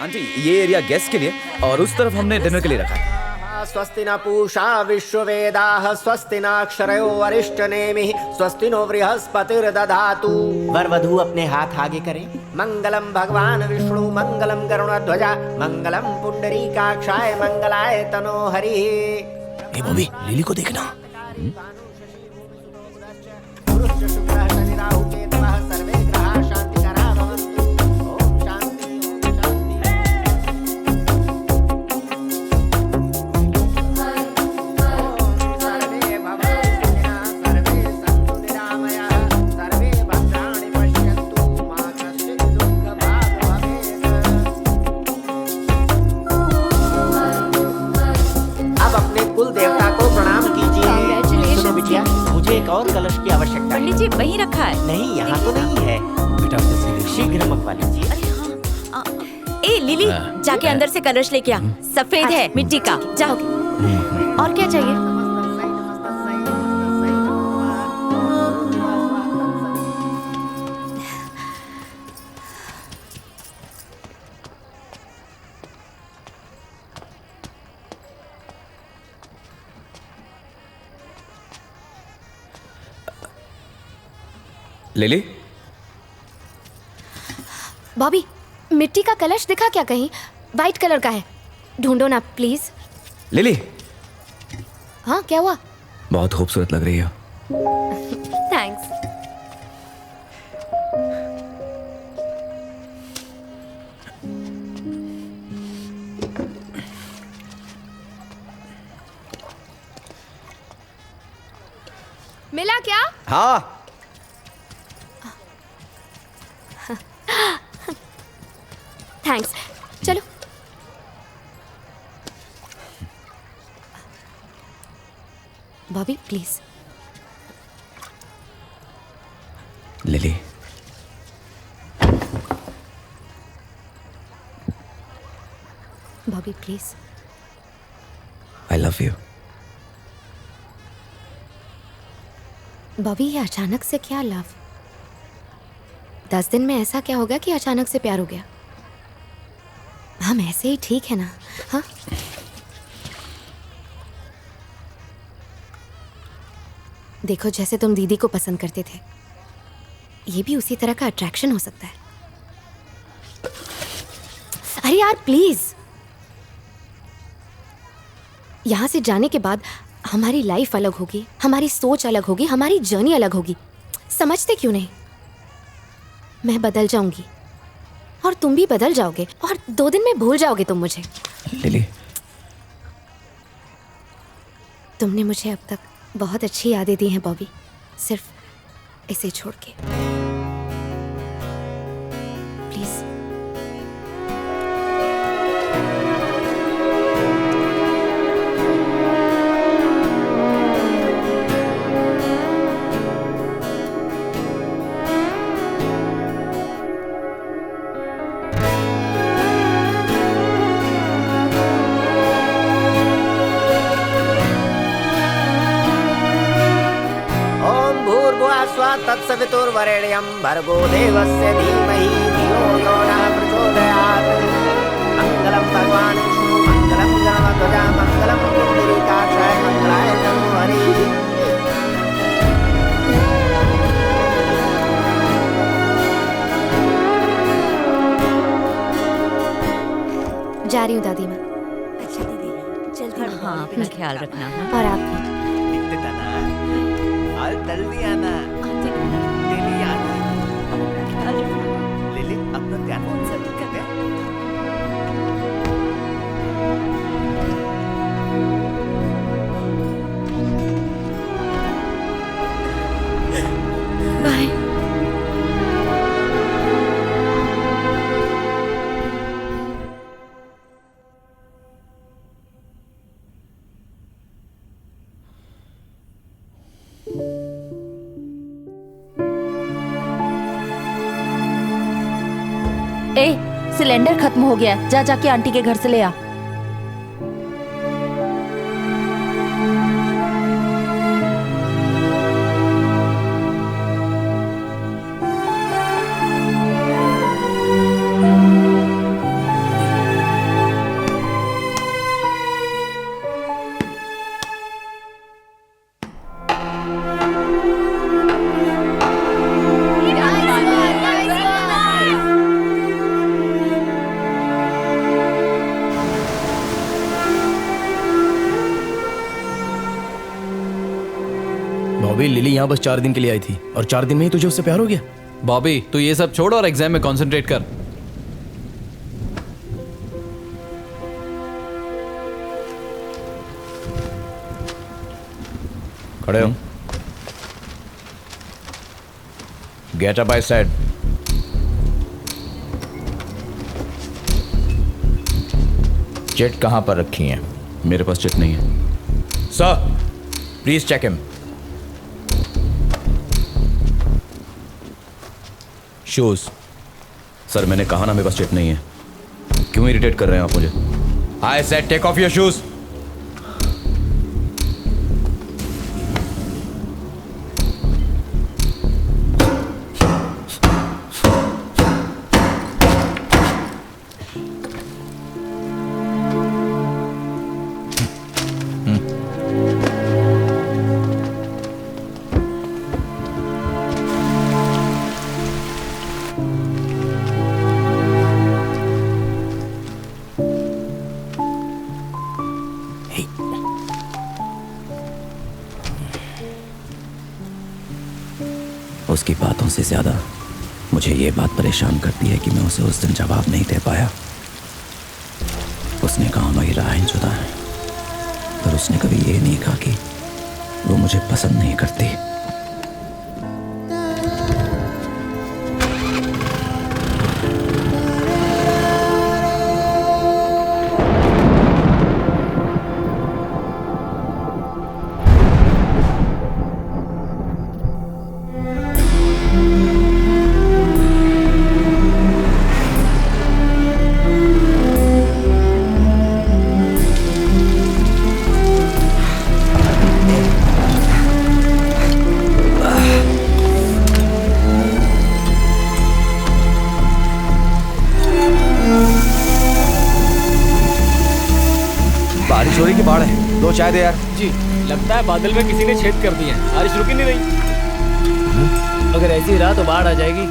Aunty ये area guest के लिए और उस तरफ हमने डिनर के लिए रखा है। स्वस्ति न पूषा विश्ववेदाः स्वस्ति न अक्षरयो वरिष्ठनेमिः स्वस्ति नो बृहस्पतिर्दधातु। वर वधू अपने हाथ आगे करें। मंगलम भगवान विष्णु मंगलम गरुड़ध्वजा मंगलम पुंडरीकाक्षाय मंगलाय तनोहरि। ए बॉबी, लिली को देखना। एक और कलश की आवश्यकता है। पंडित जी वही रखा है। नहीं, यहाँ तो नहीं है। बेटा शीघ्र मंगवा लीजिए। अरे हाँ। ए लिली, जाके अंदर से कलश लेके आ। सफेद है मिट्टी का। जाओगे। और क्या चाहिए? लिली, बॉबी, मिट्टी का कलश दिखा क्या कहीं? वाइट कलर का है, ढूंढो ना प्लीज। लिली। हाँ, क्या हुआ? बहुत खूबसूरत लग रही हो। थैंक्स। मिला क्या? हाँ। थैंक्स। चलो। Bobby please. Lily, Bobby please. I love you. Bobby, ये अचानक से क्या लव? 10 दिन में ऐसा क्या हो गया कि अचानक से प्यार हो गया? हम ऐसे ही ठीक है ना? हाँ, देखो जैसे तुम दीदी को पसंद करते थे, ये भी उसी तरह का अट्रैक्शन हो सकता है। अरे यार प्लीज, यहां से जाने के बाद हमारी लाइफ अलग होगी, हमारी सोच अलग होगी, हमारी जर्नी अलग होगी। समझते क्यों नहीं? मैं बदल जाऊंगी और तुम भी बदल जाओगे और 2 दिन में भूल जाओगे तुम मुझे। लिली, तुमने मुझे अब तक बहुत अच्छी यादें दी हैं बॉबी, सिर्फ इसे छोड़ के। प्लीज। तत्सवितुर्वरेण्यं भर्गो देवस्य धीमहि धियो यो नः प्रचोदयात्। मंगलम भगवान विष्णु मंगलम गरुड़ध्वजा मंगलम पुंडरीकाक्षाय मंगलाय तनोहरि। जा रही हूँ दादी माँ। अच्छा दीदी, जल्दी। हाँ, अपना ख्याल रखना। और आप भी। जल्दी आना। लिली आना। लिली अपना ध्यान रखना। बाय। ए, सिलेंडर खत्म हो गया, जा जाके आंटी के घर से ले आ। बॉबी, लिली यहाँ बस 4 दिन के लिए आई थी और 4 दिन में ही तुझे उससे प्यार हो गया। बॉबी तू ये सब छोड़ और एग्जाम में कंसंट्रेट कर। खड़े हो। Get up, I said. Chit कहां पर रखी है? मेरे पास चिट नहीं है। Sir please check him. Shoes. Sir मैंने कहा ना मेरे पास चिट नहीं है। क्यों इरिटेट कर रहे हैं आप मुझे? I said take off your shoes. उसकी बातों से ज्यादा मुझे ये बात परेशान करती है कि मैं उसे उस दिन जवाब नहीं दे पाया। उसने कहा मेरी राहें जुदा हैं, पर उसने कभी ये नहीं कहा कि वो मुझे पसंद नहीं करती। बारिश हो रही कि बाढ़ है? 2 चाय दे यार। जी, लगता है बादल में किसी ने छेद कर दिए हैं। बारिश रुक ही नहीं रही। अगर ऐसी रहा तो बाढ़ आ जाएगी।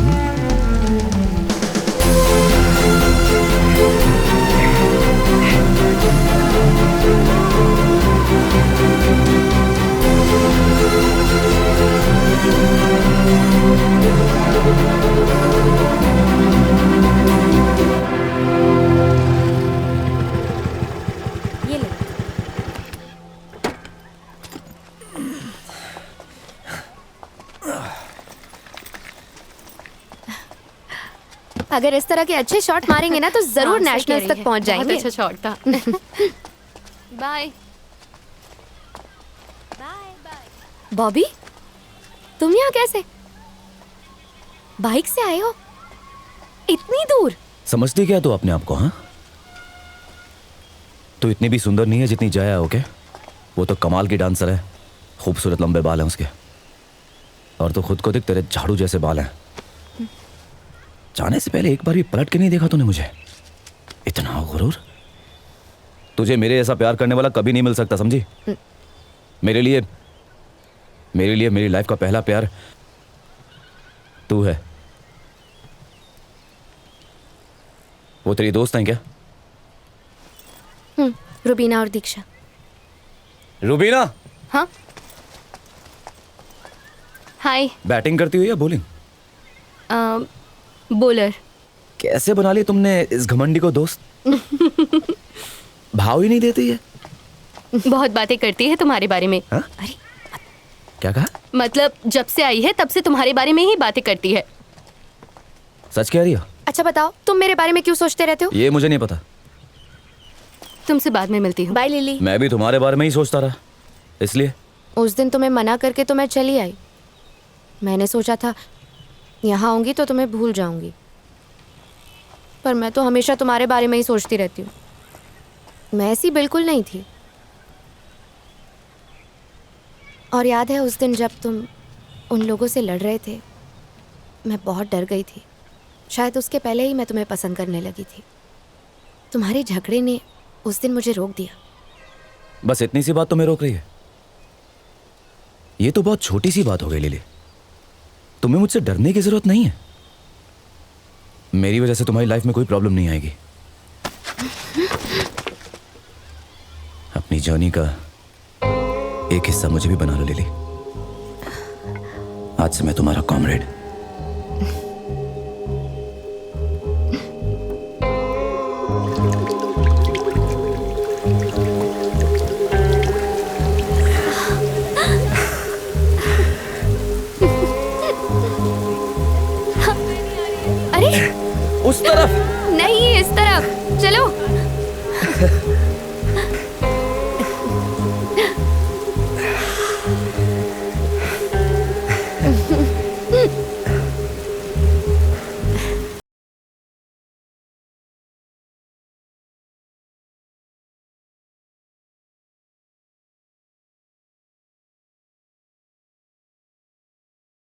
ये ले। अगर इस तरह के अच्छे शॉट मारेंगे ना तो जरूर हाँ, सही कह नेशनल्स रही तक है। पहुंच बहुत जाएंगे। अच्छा शॉट था। बाय बॉबी, तुम यहाँ कैसे? बाइक से आए हो इतनी दूर? समझती क्या तू अपने आप को? हाँ, तू इतनी भी सुंदर नहीं है जितनी जया है। ओके, वो तो कमाल की डांसर है, खूबसूरत लंबे बाल हैं उसके, और तो खुद को देख, तेरे झाड़ू जैसे बाल हैं। जाने से पहले एक बार भी पलट के नहीं देखा तूने मुझे? इतना गुरूर। तुझे मेरे जैसा प्यार करने वाला कभी नहीं मिल सकता, समझी? मेरे लिए मेरी लाइफ का पहला प्यार तू है। वो तेरी दोस्त हैं क्या? रुबीना और दीक्षा। रुबीना हाँ, हाय। बैटिंग करती हुई या बॉलिंग? बॉलर। कैसे बना लिया तुमने इस घमंडी को दोस्त? भाव ही नहीं देती है। बहुत बातें करती है तुम्हारे बारे में। हाँ? अरे क्या कहा? मतलब जब से आई है तब से तुम्हारे बारे में ही बातें करती है। सच कह रही हो? अच्छा बताओ, तुम मेरे बारे में क्यों सोचते रहते हो? ये मुझे नहीं पता। तुमसे बाद में मिलती हूँ। Bye Lily. मैं भी तुम्हारे बारे में ही सोचता रहा, इसलिए। उस दिन तुम्हें मना करके तो मैं चली आई। मैंने सोचा था यहाँ आऊंगी तो तुम्हें भूल जाऊंगी, पर मैं तो हमेशा तुम्हारे बारे में ही सोचती रहती हूँ। मैं ऐसी बिल्कुल नहीं थी। और याद है उस दिन जब तुम उन लोगों से लड़ रहे थे, मैं बहुत डर गई थी। शायद उसके पहले ही मैं तुम्हें पसंद करने लगी थी। तुम्हारे झगड़े ने उस दिन मुझे रोक दिया। बस इतनी सी बात तुम्हें रोक रही है? ये तो बहुत छोटी सी बात हो गई लिली। तुम्हें मुझसे डरने की जरूरत नहीं है। मेरी वजह से तुम्हारी लाइफ में कोई प्रॉब्लम नहीं आएगी। अपनी जर्नी का एक हिस्सा मुझे भी बना लो लिली। आज से मैं तुम्हारा कॉमरेड। अरे उस तरफ नहीं, इस तरफ चलो।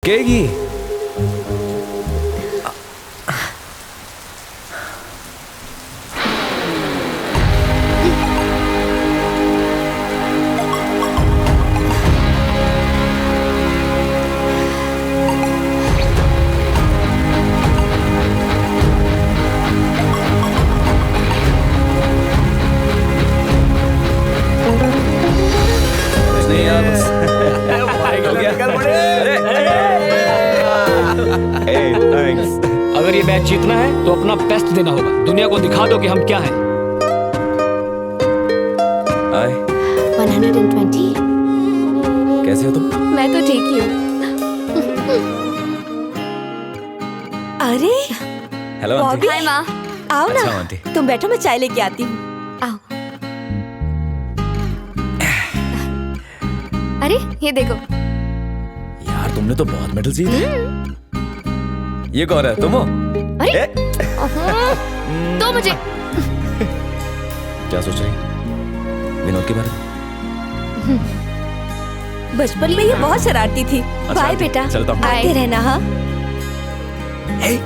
केगी नहीं यार बस। हो गया। Hey, thanks. अगर ये मैच जीतना है तो अपना बेस्ट देना होगा। दुनिया को दिखा दो कि हम क्या हैं। हाय 120। कैसे हो तुम? मैं तो ठीक ही हूँ। अरे हेलो आंटी। बॉबी, हाय माँ, आओ अच्छा ना। आंटी। तुम बैठो, मैं चाय लेके आती हूँ। आओ। अरे ये देखो। यार तुमने तो बहुत मेडल जीते। ये कौन है? तुम हो? अरे ए? तो मुझे क्या सोच रही? विनोद के बारे में? बचपन में ये बहुत शरारती थी। बाय आंटी, बेटा, चलता हूँ। आते रहना। हाँ Hey,